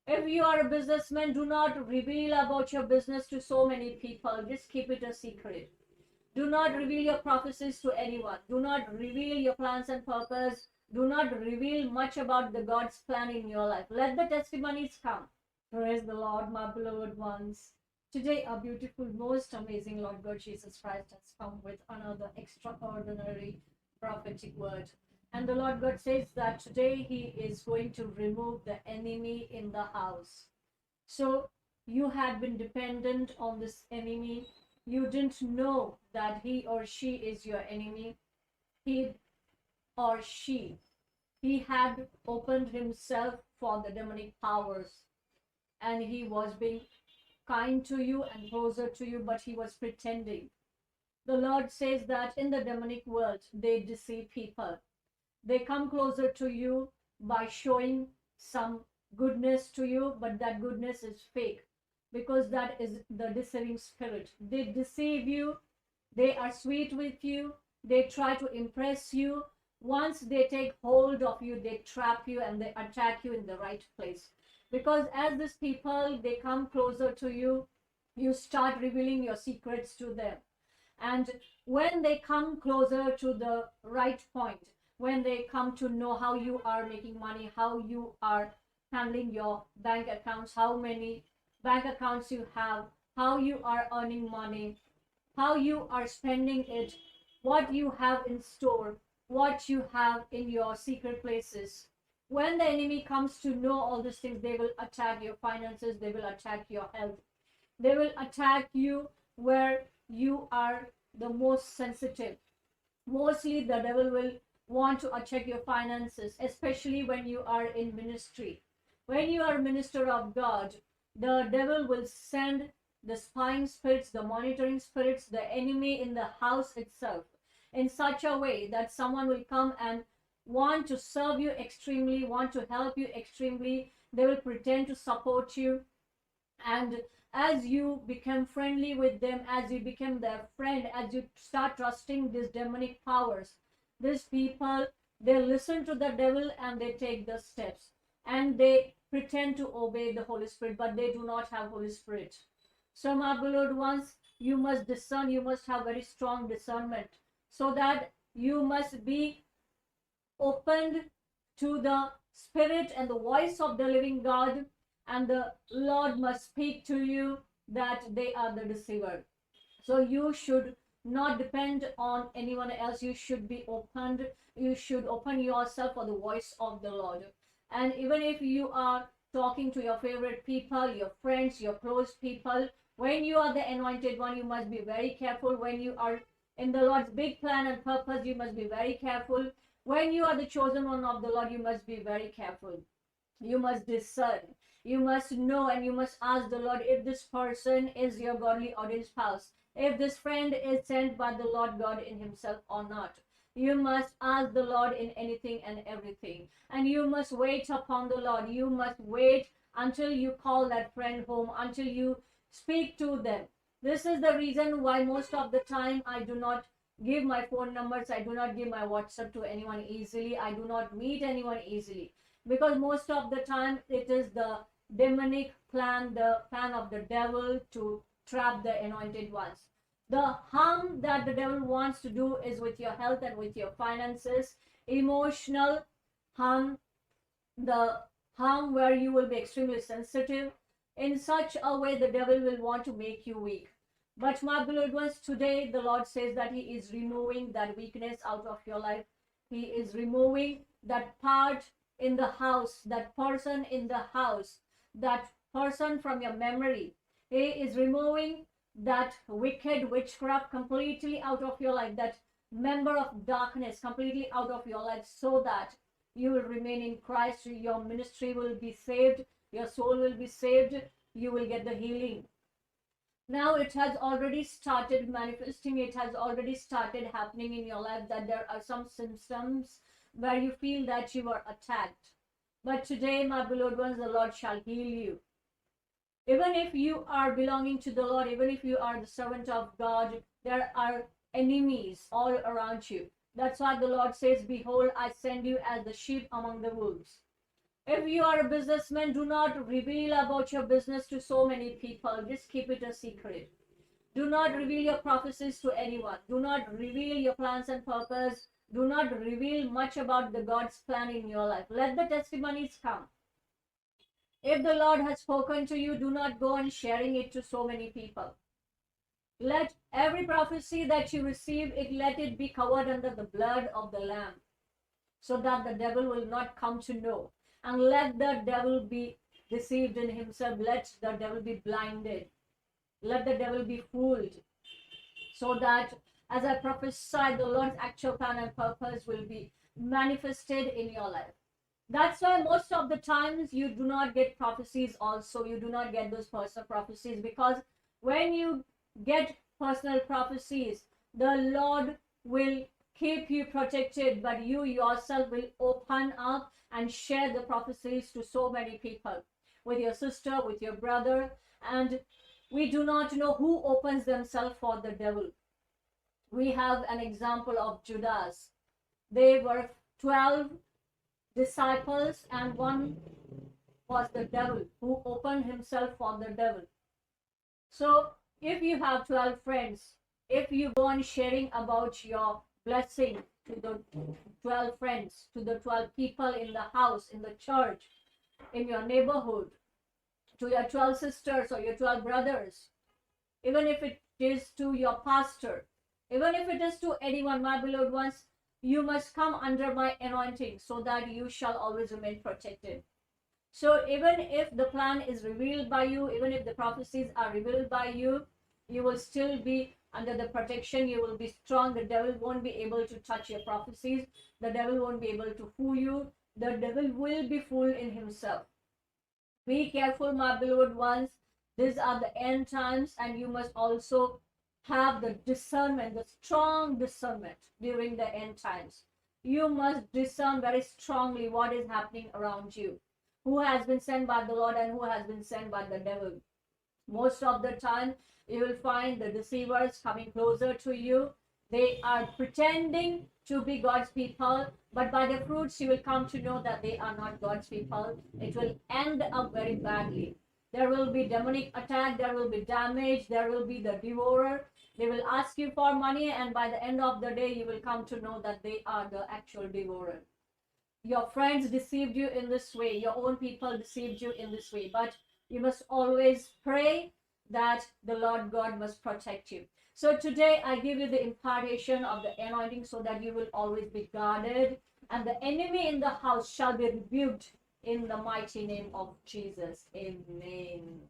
If you are a businessman, do not reveal about your business to so many people. Just keep it a secret. Do not reveal your prophecies to anyone. Do not reveal your plans and purpose. Do not reveal much about the God's plan in your life. Let the testimonies come. Praise the Lord, my beloved ones. Today, our beautiful, most amazing Lord God Jesus Christ has come with another extraordinary prophetic word. And the Lord God says that today He is going to remove the enemy in the house. So you had been dependent on this enemy. You didn't know that he or she is your enemy. He or he had opened himself for the demonic powers, and he was being kind to you and closer to you, but he was pretending. The Lord says that in the demonic world, they deceive people. They come closer to you by showing some goodness to you, but that goodness is fake, because that is the deceiving spirit. They deceive you, they are sweet with you, they try to impress you. Once they take hold of you, they trap you and they attack you in the right place. Because as these people, they come closer to you, you start revealing your secrets to them. And when they come closer to the right point, when they come to know how you are making money, how you are handling your bank accounts, how many bank accounts you have, how you are earning money, how you are spending it, what you have in store, what you have in your secret places. When the enemy comes to know all these things, they will attack your finances, they will attack your health, they will attack you where you are the most sensitive. Mostly the devil will want to attack your finances, especially when you are in ministry. When you are a minister of God, the devil will send the spying spirits, the monitoring spirits, the enemy in the house itself in such a way that someone will come and want to serve you extremely, want to help you extremely. They will pretend to support you, and as you become friendly with them, as you become their friend, as you start trusting these demonic powers, these people, they listen to the devil and they take the steps, and they pretend to obey the Holy Spirit, but they do not have Holy Spirit. So my beloved ones, you must discern, you must have very strong discernment, so that you must be opened to the spirit and the voice of the living God, and the Lord must speak to you that they are the deceiver. So you should not depend on anyone else. You should be opened. You should open yourself for the voice of the Lord. And even if you are talking to your favorite people, your friends, your close people, when you are the anointed one, you must be very careful. When you are in the Lord's big plan and purpose, you must be very careful. When you are the chosen one of the Lord, you must be very careful. You must discern. You must know, and you must ask the Lord if this person is your godly ordained spouse, if this friend is sent by the Lord God in Himself or not. You must ask the Lord in anything and everything. And you must wait upon the Lord. You must wait until you call that friend home, until you speak to them. This is the reason why most of the time I do not give my phone numbers, I do not give my WhatsApp to anyone easily, I do not meet anyone easily, because most of the time it is the demonic plan, the plan of the devil to trap the anointed ones. The harm that the devil wants to do is with your health and with your finances, emotional harm, the harm where you will be extremely sensitive. In such a way, the devil will want to make you weak. But my beloved ones, today the Lord says that He is removing that weakness out of your life. He is removing that part in the house, that person in the house, that person from your memory. He is removing that wicked witchcraft completely out of your life, that member of darkness completely out of your life, so that you will remain in Christ. Your ministry will be saved, your soul will be saved, you will get the healing. Now it has already started manifesting, it has already started happening in your life, that there are some symptoms where you feel that you are attacked. But today, my beloved ones, the Lord shall heal you. Even if you are belonging to the Lord, even if you are the servant of God, there are enemies all around you. That's why the Lord says, behold, I send you as the sheep among the wolves. If you are a businessman, do not reveal about your business to so many people. Just keep it a secret. Do not reveal your prophecies to anyone. Do not reveal your plans and purpose. Do not reveal much about the God's plan in your life. Let the testimonies come. If the Lord has spoken to you, do not go on sharing it to so many people. Let every prophecy that you receive, let it be covered under the blood of the Lamb, so that the devil will not come to know. And let the devil be deceived in himself. Let the devil be blinded. Let the devil be fooled. So that as I prophesy, the Lord's actual plan and purpose will be manifested in your life. That's why most of the times you do not get prophecies also. You do not get those personal prophecies, because when you get personal prophecies, the Lord will keep you protected, but you yourself will open up and share the prophecies to so many people, with your sister, with your brother. And we do not know who opens themselves for the devil. We have an example of Judas. They were 12 disciples, and one was the devil who opened himself for the devil. So if you have 12 friends, if you go on sharing about your blessing to the 12 friends, to the 12 people in the house, in the church, in your neighborhood, to your 12 sisters or your 12 brothers, even if it is to your pastor, even if it is to anyone, my beloved ones, you must come under my anointing, so that you shall always remain protected. So even if the plan is revealed by you, even if the prophecies are revealed by you, you will still be under the protection. You will be strong. The devil won't be able to touch your prophecies. The devil won't be able to fool you. The devil will be fooled in himself. Be careful, my beloved ones. These are the end times, and you must also have the discernment, the strong discernment during the end times. You must discern very strongly what is happening around you, who has been sent by the Lord and who has been sent by the devil. Most of the time, you will find the deceivers coming closer to you. They are pretending to be God's people, but by their fruits, you will come to know that they are not God's people. It will end up very badly. There will be demonic attack, there will be damage, there will be the devourer. They will ask you for money, and by the end of the day, you will come to know that they are the actual devourer. Your friends deceived you in this way. Your own people deceived you in this way. But you must always pray that the Lord God must protect you. So today I give you the impartation of the anointing, so that you will always be guarded, and the enemy in the house shall be rebuked in the mighty name of Jesus. Amen.